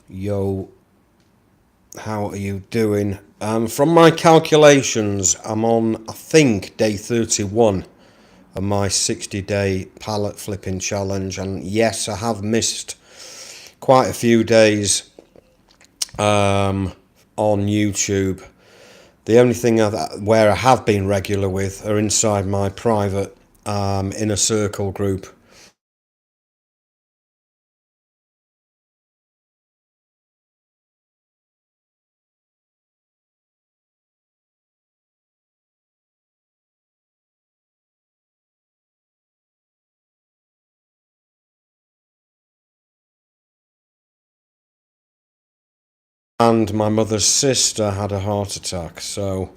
Yo, how are you doing? From my calculations, I'm on, I think, day 31 of my 60-day pallet flipping challenge. And yes, I have missed quite a few days on YouTube. The only thing where I have been regular with are inside my private inner circle group. And my mother's sister had a heart attack, so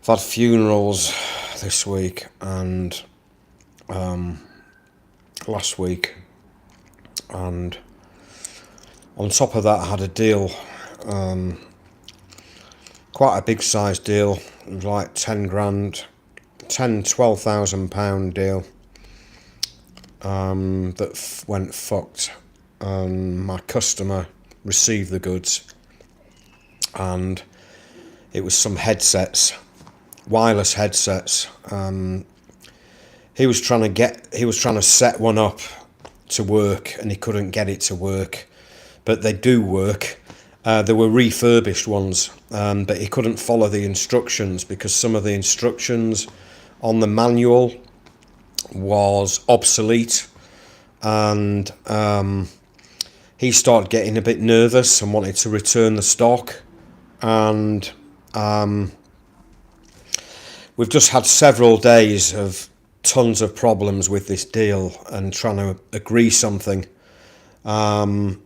I've had funerals this week and last week, and on top of that I had a deal, quite a big size deal. It was like 10 grand, 12,000 pound deal that went fucked. My customer received the goods, and it was some headsets, wireless headsets. He was trying to set one up to work, and he couldn't get it to work, but they do work. They were refurbished ones, but he couldn't follow the instructions because some of the instructions on the manual was obsolete, and he started getting a bit nervous and wanted to return the stock. And we've just had several days of tons of problems with this deal and trying to agree something. And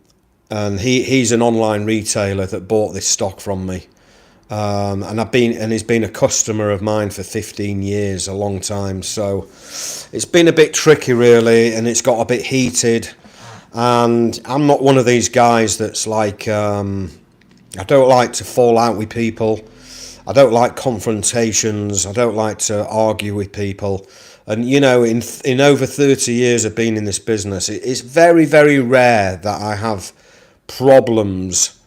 he's an online retailer that bought this stock from me. And he's been a customer of mine for 15 years, a long time. So it's been a bit tricky, really, and it's got a bit heated. And I'm not one of these guys that's like, I don't like to fall out with people. I don't like confrontations. I don't like to argue with people. And, you know, in over 30 years of being in this business, it's very, very rare that I have problems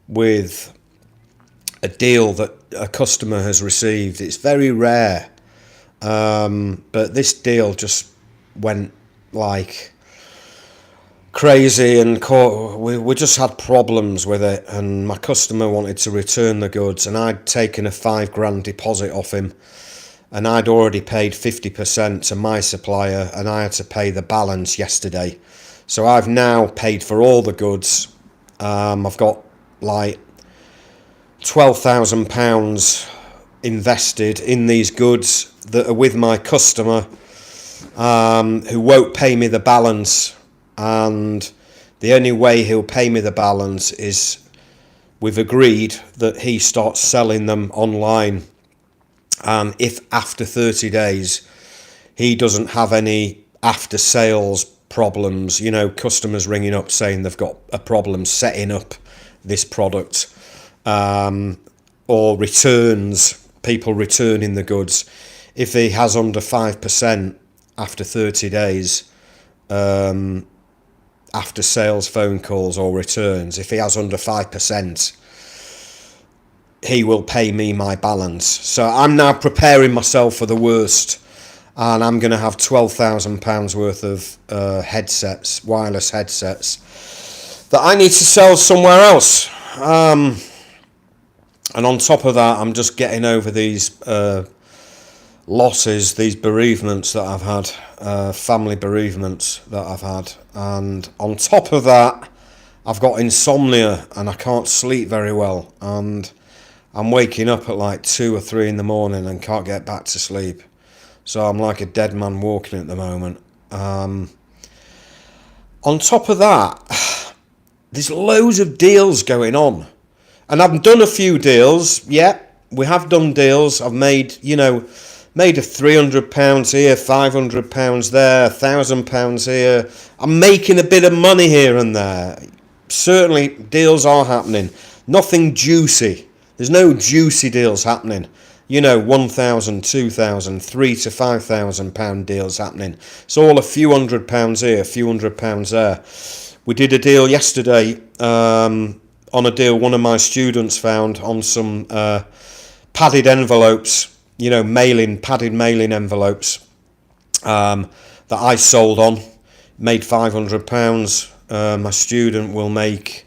with a deal that a customer has received. It's very rare. But this deal just went like crazy, and we just had problems with it, and my customer wanted to return the goods, and I'd taken a 5 grand deposit off him, and I'd already paid 50% to my supplier, and I had to pay the balance yesterday. So I've now paid for all the goods. I've got like £12,000 invested in these goods that are with my customer, who won't pay me the balance. And the only way he'll pay me the balance is we've agreed that he starts selling them online. And if after 30 days he doesn't have any after sales problems, you know, customers ringing up saying they've got a problem setting up this product, or returns, people returning the goods, if he has under 5% after 30 days, after sales phone calls or returns, if he has under 5%, he will pay me my balance. So I'm now preparing myself for the worst, and I'm going to have £12,000 worth of headsets, wireless headsets, that I need to sell somewhere else. And on top of that, I'm just getting over these losses, these bereavements that I've had, family bereavements that I've had. And on top of that, I've got insomnia and I can't sleep very well. And I'm waking up at like 2 or 3 in the morning and can't get back to sleep. So I'm like a dead man walking at the moment. On top of that, there's loads of deals going on. And I've done a few deals. Yeah, we have done deals. I've made, made a £300 here, £500 there, £1,000 here. I'm making a bit of money here and there. Certainly deals are happening. Nothing juicy. There's no juicy deals happening. £1,000, £2,000, £3,000 to £5,000 deals happening. It's all a few £100s here, a few £100s there. We did a deal yesterday on a deal one of my students found on some padded envelopes, padded mailing envelopes that I sold on, made £500. My student will make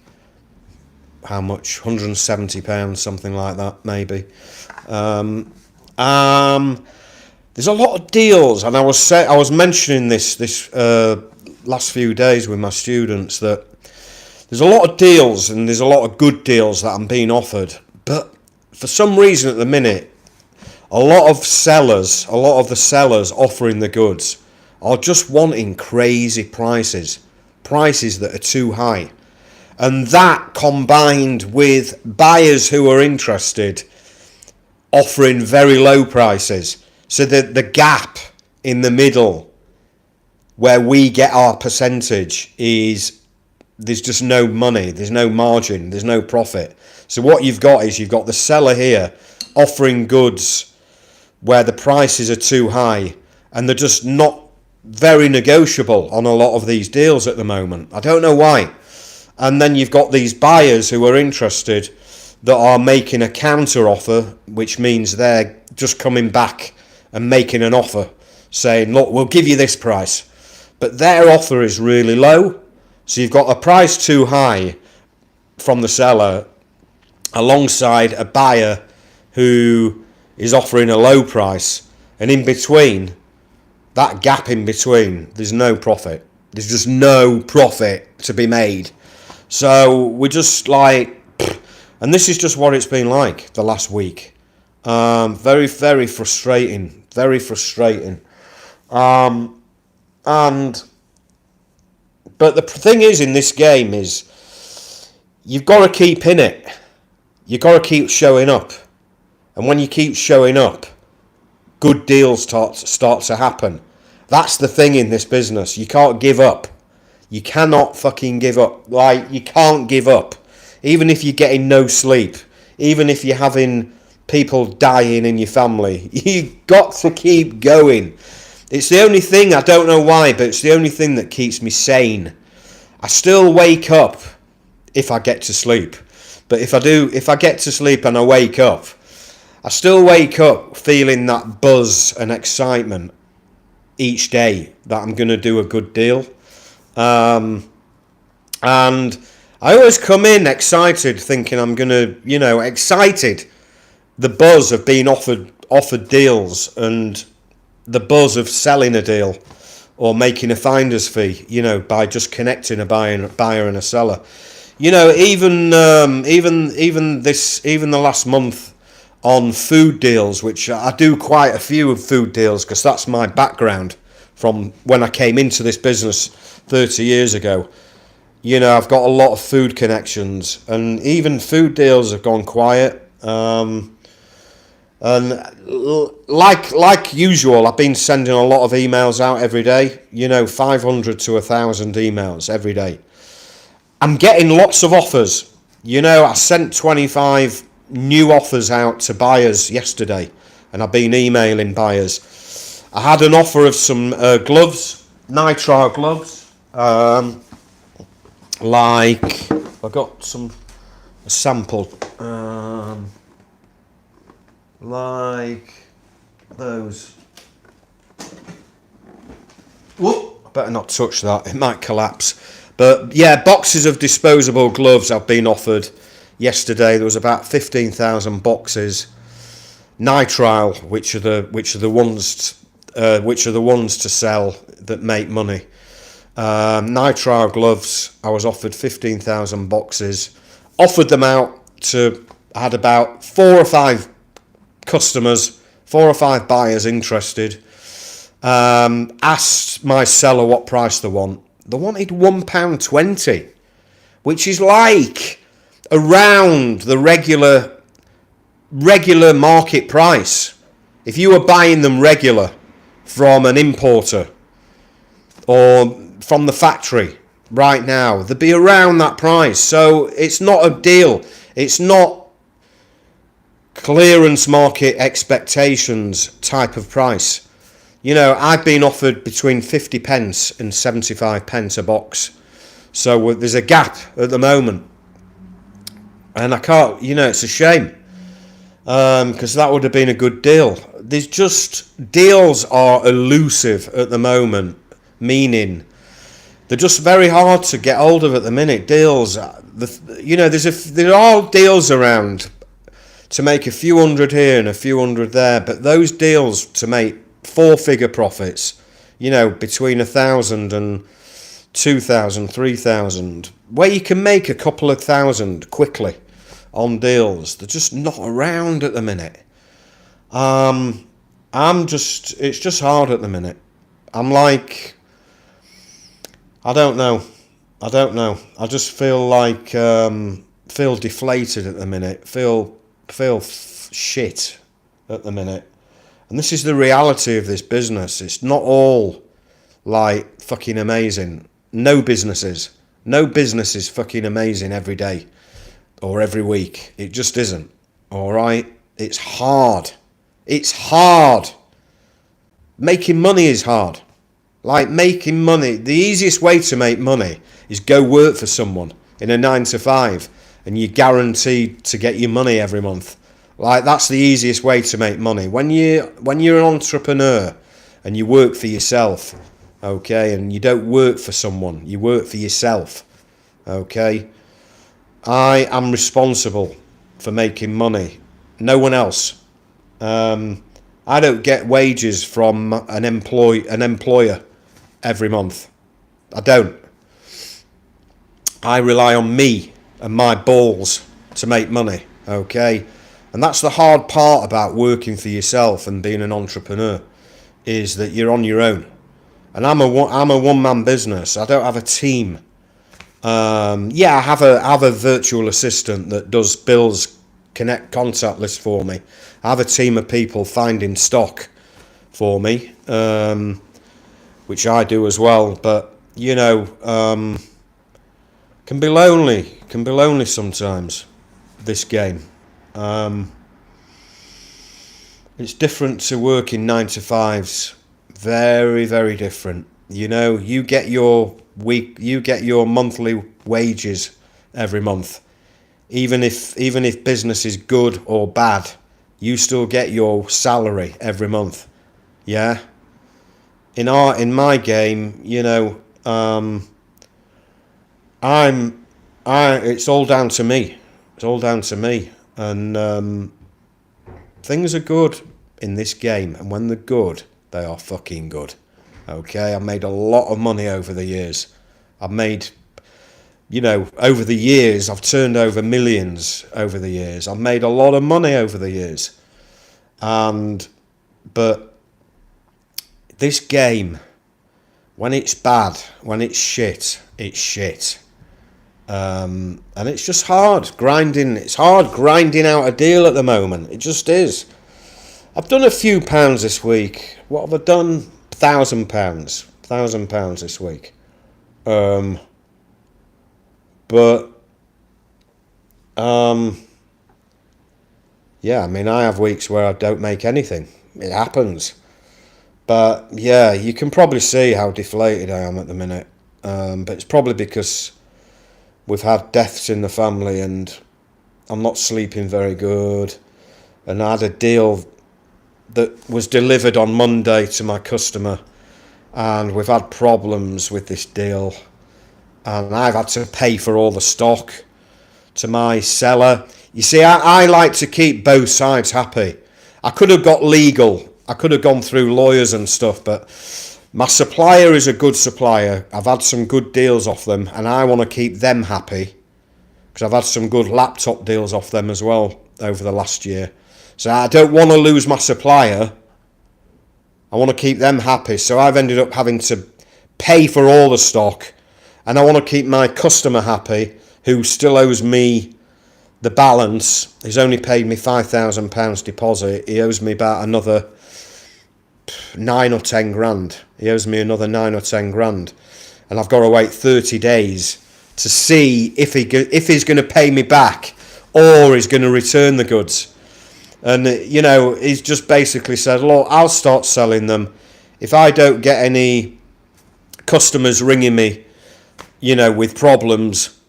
how much? £170, something like that, maybe. There's a lot of deals, and I was mentioning this last few days with my students, that there's a lot of deals and there's a lot of good deals that I'm being offered, but for some reason at the minute, a lot of the sellers offering the goods are just wanting crazy prices that are too high. And that, combined with buyers who are interested offering very low prices, so that the gap in the middle where we get our percentage is, there's just no money, there's no margin, there's no profit. So what you've got the seller here offering goods where the prices are too high, and they're just not very negotiable on a lot of these deals at the moment. I don't know why. And then you've got these buyers who are interested that are making a counter offer, which means they're just coming back and making an offer saying, look, we'll give you this price. But their offer is really low. So you've got a price too high from the seller alongside a buyer who is offering a low price. And in between, that gap in between, there's no profit. There's just no profit to be made. So we're just like, and this is just what it's been like the last week. Very, very frustrating. Very frustrating. But the thing is in this game is you've got to keep in it. You've got to keep showing up. And when you keep showing up, good deals start to happen. That's the thing in this business. You can't give up. You cannot fucking give up. Like, you can't give up. Even if you're getting no sleep. Even if you're having people dying in your family. You've got to keep going. It's the only thing, I don't know why, but it's the only thing that keeps me sane. I still wake up if I get to sleep. But if I get to sleep and I wake up, I still wake up feeling that buzz and excitement each day that I'm going to do a good deal. And I always come in excited, thinking I'm going to, excited. The buzz of being offered deals and the buzz of selling a deal or making a finder's fee, by just connecting a buyer and a seller. Even the last month on food deals, which I do quite a few of food deals because that's my background from when I came into this business 30 years ago. I've got a lot of food connections, and even food deals have gone quiet. And like usual, I've been sending a lot of emails out every day, 500 to 1,000 emails every day. I'm getting lots of offers. I sent 25 new offers out to buyers yesterday, and I've been emailing buyers. I had an offer of some gloves, nitrile gloves, like I got a sample, like those. Whoop, I better not touch that, it might collapse. But yeah, boxes of disposable gloves I've been offered yesterday. There was about 15,000 boxes. Nitrile, which are the ones to sell that make money. Nitrile gloves, I was offered 15,000 boxes. Offered them out I had about 4 or 5 customers, 4 or 5 buyers interested. Asked my seller what price they want. They wanted £1.20, which is like around the regular market price. If you were buying them regular from an importer or from the factory right now, they'd be around that price. So it's not a deal. It's not clearance market expectations type of price. I've been offered between 50 pence and 75 pence a box So there's a gap at the moment, and I can't, it's a shame, because that would have been a good deal. There's just, deals are elusive at the moment, meaning they're just very hard to get hold of at the minute. Deals, there are deals around to make a few hundred here and a few hundred there, but those deals to make 4-figure profits, between 1,000 and 2,000, 3,000, where you can make a couple of thousand quickly on deals, they're just not around at the minute. It's just hard at the minute. I'm like, I don't know. I just feel like, feel deflated at the minute. Feel shit at the minute. And this is the reality of this business. It's not all like fucking amazing. No business is fucking amazing every day or every week. It just isn't. All right? It's hard. It's hard. Making money is hard. Like making money, the easiest way to make money is go work for someone in a 9-to-5 and you're guaranteed to get your money every month. Like, that's the easiest way to make money. When you're an entrepreneur and you work for yourself, okay, and you don't work for someone, you work for yourself, okay. I am responsible for making money, no one else. I don't get wages from an employer every month. I don't. I rely on me and my balls to make money, okay? And that's the hard part about working for yourself and being an entrepreneur, is that you're on your own. And I'm a one-man business. I don't have a team. I have a virtual assistant that does bills, contact list for me. I have a team of people finding stock for me, which I do as well. But can be lonely sometimes. This game, it's different to working 9-to-5s. Very, very different. You get your monthly wages every month. Even if business is good or bad, you still get your salary every month. Yeah. In my game, it's all down to me. It's all down to me. And things are good in this game, and when they're good, they are fucking good. Okay, I've made a lot of money over the years. Over the years, I've turned over millions over the years. I've made a lot of money over the years. But this game, when it's bad, when it's shit, it's shit. And it's just hard grinding. It's hard grinding out a deal at the moment. It just is. I've done a few pounds this week. What have I done? £1,000 this week. I mean, I have weeks where I don't make anything. It happens. But yeah, you can probably see how deflated I am at the minute. But it's probably because we've had deaths in the family and I'm not sleeping very good. And I had a deal that was delivered on Monday to my customer, and we've had problems with this deal, and I've had to pay for all the stock to my seller. You see, I like to keep both sides happy. I could have got legal. I could have gone through lawyers and stuff, but my supplier is a good supplier. I've had some good deals off them, and I want to keep them happy because I've had some good laptop deals off them as well over the last year. So I don't want to lose my supplier. I want to keep them happy. So I've ended up having to pay for all the stock, and I want to keep my customer happy, who still owes me the balance. He's only paid me £5,000 deposit. He owes me about another 9 or 10 grand. He owes me another 9 or 10 grand, and I've got to wait 30 days to see if he's going to pay me back or he's going to return the goods. And he's just basically said, look, I'll start selling them. If I don't get any customers ringing me you know, with problems,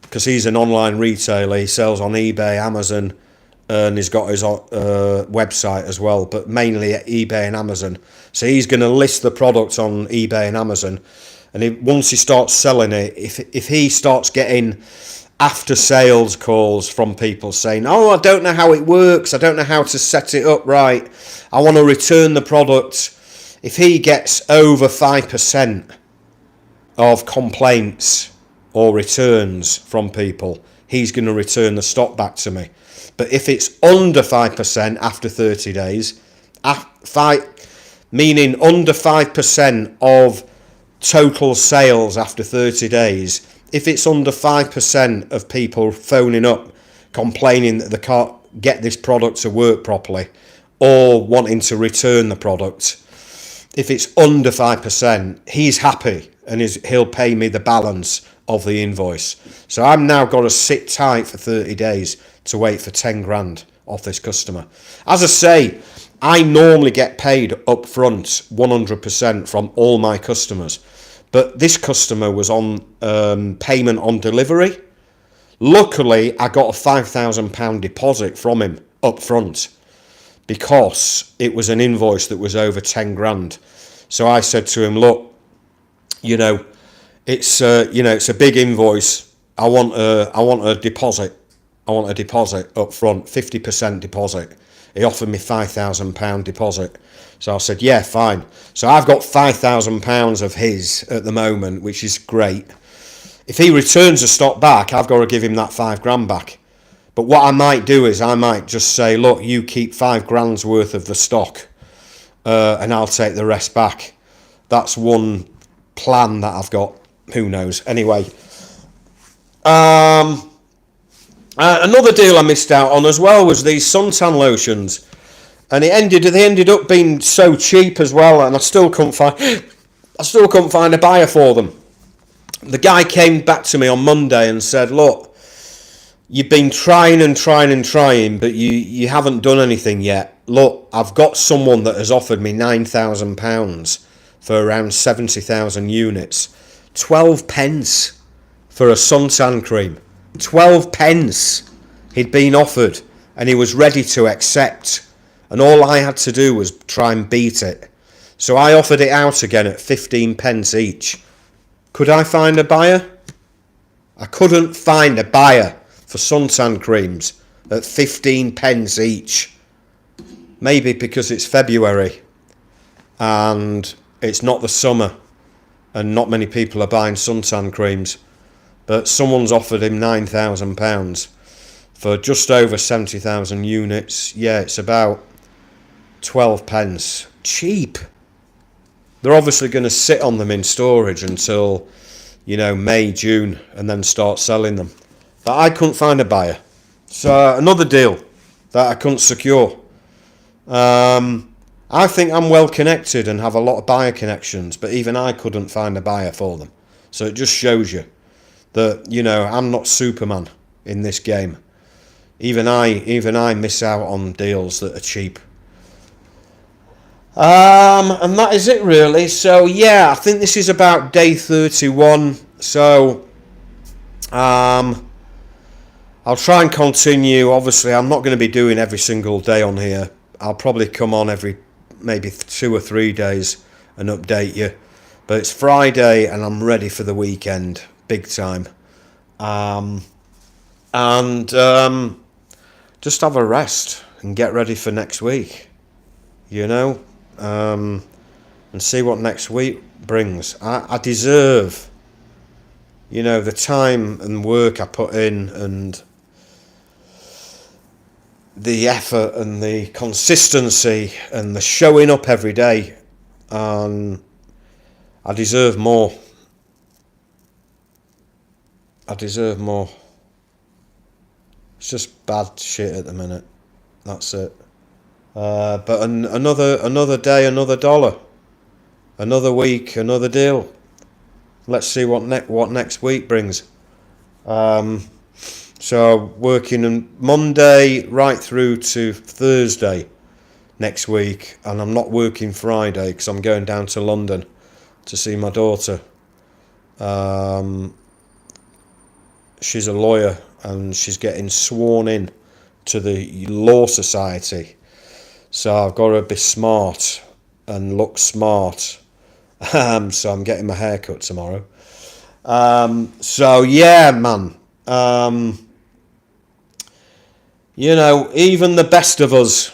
because he's an online retailer. He sells on eBay, Amazon, and he's got his website as well, but mainly at eBay and Amazon. So he's going to list the product on eBay and Amazon, and once he starts selling it, if he starts getting after sales calls from people saying, oh, I don't know how it works, I don't know how to set it up right, I want to return the product. If he gets over 5% of complaints or returns from people, he's going to return the stock back to me. But if it's under 5% after 30 days, meaning under 5% of total sales after 30 days, if it's under 5% of people phoning up complaining that they can't get this product to work properly or wanting to return the product, if it's under 5%, he's happy and he'll pay me the balance of the invoice. So I'm now got to sit tight for 30 days to wait for 10 grand off this customer. As I say, I normally get paid up front 100% from all my customers. But this customer was on payment on delivery. Luckily, I got a £5,000 deposit from him up front because it was an invoice that was over 10 grand. So I said to him, look, it's a big invoice. I want a deposit. I want a deposit up front, 50% deposit. He offered me £5,000 deposit. So I said, yeah, fine. So I've got £5,000 of his at the moment, which is great. If he returns the stock back, I've got to give him that 5 grand back. But what I might do is I might just say, look, you keep 5 grand's worth of the stock and I'll take the rest back. That's one plan that I've got. Who knows? Anyway. Another deal I missed out on as well was these suntan lotions. And they ended up being so cheap as well, and I still couldn't find a buyer for them. The guy came back to me on Monday and said, look, you've been trying, but you haven't done anything yet. Look, I've got someone that has offered me £9,000 for around 70,000 units. 12 pence for a suntan cream. 12 pence he'd been offered, and he was ready to accept. And all I had to do was try and beat it. So I offered it out again at 15 pence each. Could I find a buyer? I couldn't find a buyer for suntan creams at 15 pence each. Maybe because it's February and it's not the summer and not many people are buying suntan creams. But someone's offered him £9,000 for just over 70,000 units. Yeah, it's about 12 pence. Cheap. They're obviously going to sit on them in storage until, May, June, and then start selling them. But I couldn't find a buyer. So another deal that I couldn't secure. I think I'm well connected and have a lot of buyer connections, but even I couldn't find a buyer for them. So it just shows you that, I'm not Superman in this game. Even I miss out on deals that are cheap. And that is it really. So yeah, I think this is about day 31. So I'll try and continue. Obviously, I'm not going to be doing every single day on here. I'll probably come on every maybe 2 or 3 days and update you. But it's Friday and I'm ready for the weekend, big time. Just have a rest and get ready for next week. And see what next week brings. I deserve, the time and work I put in and the effort and the consistency and the showing up every day. I deserve more. It's just bad shit at the minute. That's it. But another day, another dollar, another week, another deal. Let's see what next week brings. So working on Monday right through to Thursday next week, and I'm not working Friday because I'm going down to London to see my daughter. She's a lawyer and she's getting sworn in to the Law Society. So I've got to be smart and look smart. So I'm getting my hair cut tomorrow. So yeah, man. You know, even the best of us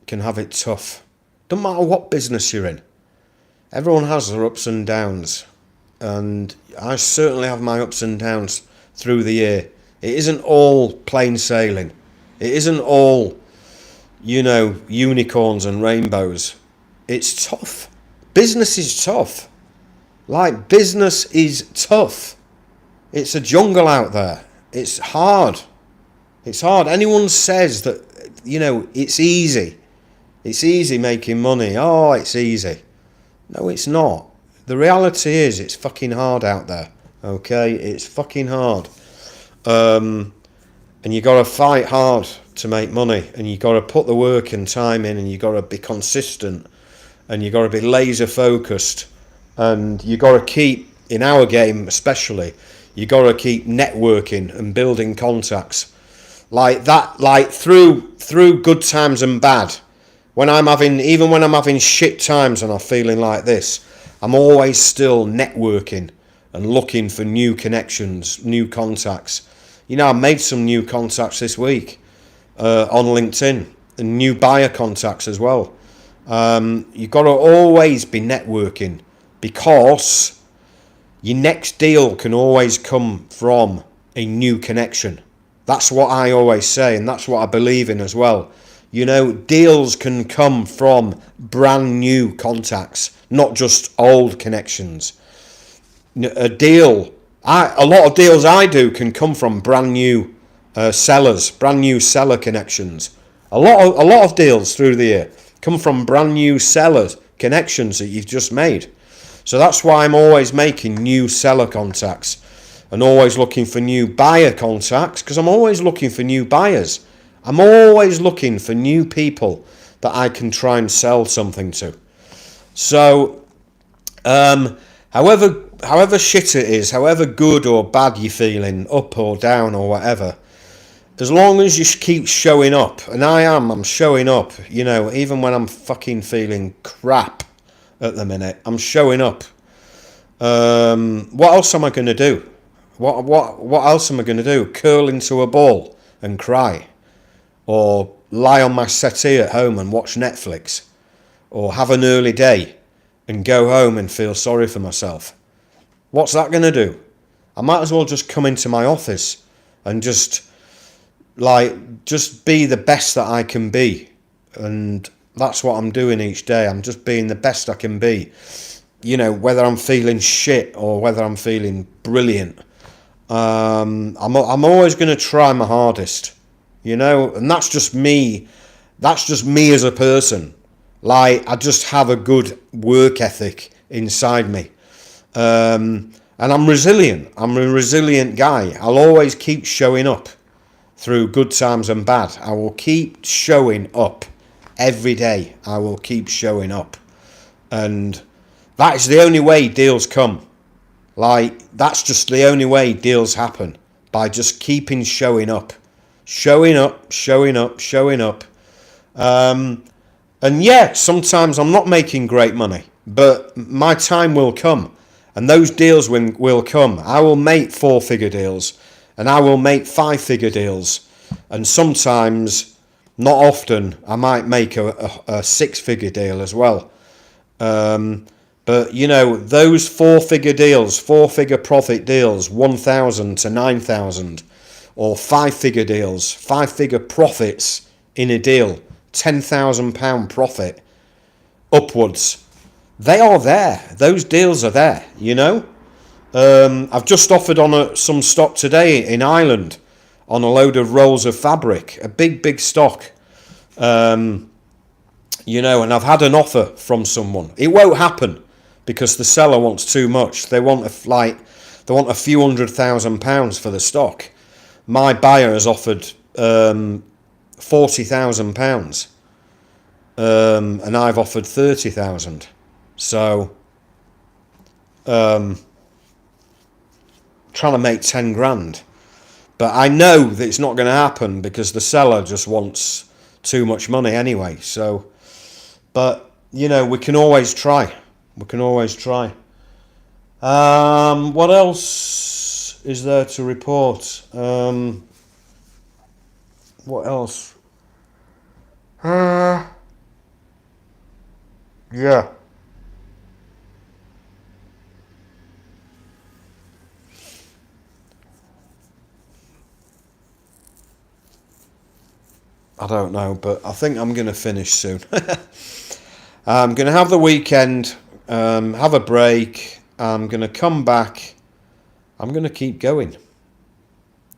can have it tough. Don't matter what business you're in. Everyone has their ups and downs. And I certainly have my ups and downs through the year. It isn't all plain sailing. It isn't all, you know, unicorns and rainbows. It's tough. Business is tough. Like, business is tough. It's a jungle out there. It's hard. It's hard. Anyone says that, you know, it's easy. It's easy making money. Oh, it's easy. No, it's not. The reality is it's fucking hard out there. Okay? It's fucking hard. And you got to fight hard to make money. And you got to put the work and time in. And you got to be consistent. And you got to be laser focused. And you got to keep, in our game especially, you got to keep networking and building contacts. Like that, like through good times and bad. Even when I'm having shit times and I'm feeling like this, I'm always still networking and looking for new connections, new contacts. You know, I made some new contacts this week on LinkedIn, and new buyer contacts as well. You've got to always be networking, because your next deal can always come from a new connection. That's what I always say, and that's what I believe in as well. You know, deals can come from brand new contacts, not just old connections. A lot of deals I do can come from brand new sellers, brand new seller connections. A lot of deals through the year come from brand new sellers connections that you've just made. So that's why I'm always making new seller contacts and always looking for new buyer contacts, because I'm always looking for new buyers. I'm always looking for new people that I can try and sell something to. So, however shit it is, however good or bad you're feeling, up or down or whatever, as long as you keep showing up, and I'm showing up, you know, even when I'm fucking feeling crap at the minute, I'm showing up. What else am I going to do? What else am I going to do? Curl into a ball and cry? Or lie on my settee at home and watch Netflix? Or have an early day and go home and feel sorry for myself? What's that going to do? I might as well just come into my office and just be the best that I can be. And that's what I'm doing each day. I'm just being the best I can be. You know, whether I'm feeling shit or whether I'm feeling brilliant. I'm always going to try my hardest. You know, and that's just me. That's just me as a person. Like, I just have a good work ethic inside me. And I'm resilient. I'm a resilient guy. I'll always keep showing up through good times and bad. I will keep showing up every day. I will keep showing up. And that is the only way deals come. Like, that's just the only way deals happen. By just keeping showing up. Showing up. And yeah, sometimes I'm not making great money, but my time will come, and those deals will come. I will make 4-figure deals, and I will make 5-figure deals, and sometimes, not often, I might make a 6-figure deal as well. But you know, those 4-figure deals, 4-figure profit deals, 1,000 to 9,000. Or 5-figure deals, 5-figure profits in a deal, £10,000 profit upwards. They are there. Those deals are there, you know. I've just offered on some stock today in Ireland on a load of rolls of fabric, a big stock. You know, and I've had an offer from someone. It won't happen because the seller wants too much. They want a few £100,000 for the stock. My buyer has offered £40,000, and I've offered 30,000. So trying to make 10 grand. But I know that it's not going to happen because the seller just wants too much money anyway. So, but, you know, we can always try. We can always try. What else is there to report? What else? Yeah. I don't know, but I think I'm going to finish soon. I'm going to have the weekend, have a break. I'm going to come back. I'm going to keep going.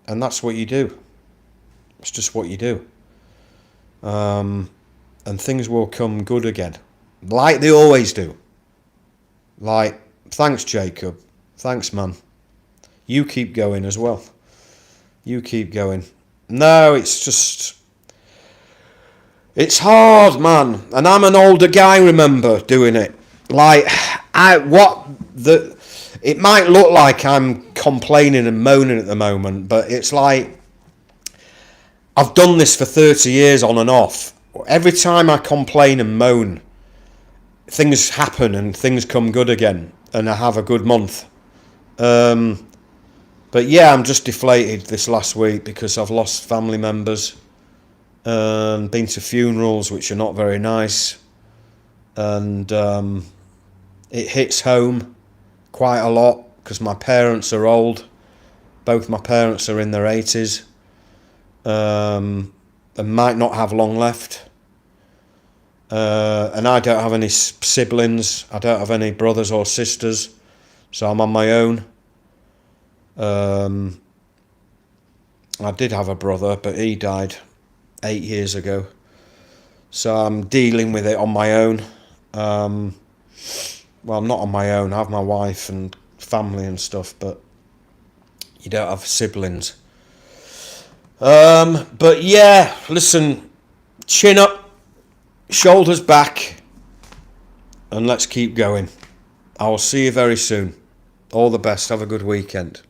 And that's what you do. It's just what you do. And things will come good again. Like they always do. Like, thanks, Jacob. Thanks, man. You keep going as well. You keep going. No, it's just... It's hard, man. And I'm an older guy, remember, doing it. Like, it might look like I'm complaining and moaning at the moment, but it's like, I've done this for 30 years on and off. Every time I complain and moan, things happen and things come good again, and I have a good month. But yeah, I'm just deflated this last week because I've lost family members. Been to funerals which are not very nice, and it hits home quite a lot because my parents are old. Both my parents are in their 80s and might not have long left, and I don't have any siblings. I don't have any brothers or sisters, so I'm on my own. I did have a brother, but he died 8 years ago, so I'm dealing with it on my own. Well, I'm not on my own. I have my wife and family and stuff, but you don't have siblings. But yeah, listen, chin up, shoulders back, and let's keep going. I will see you very soon. All the best. Have a good weekend.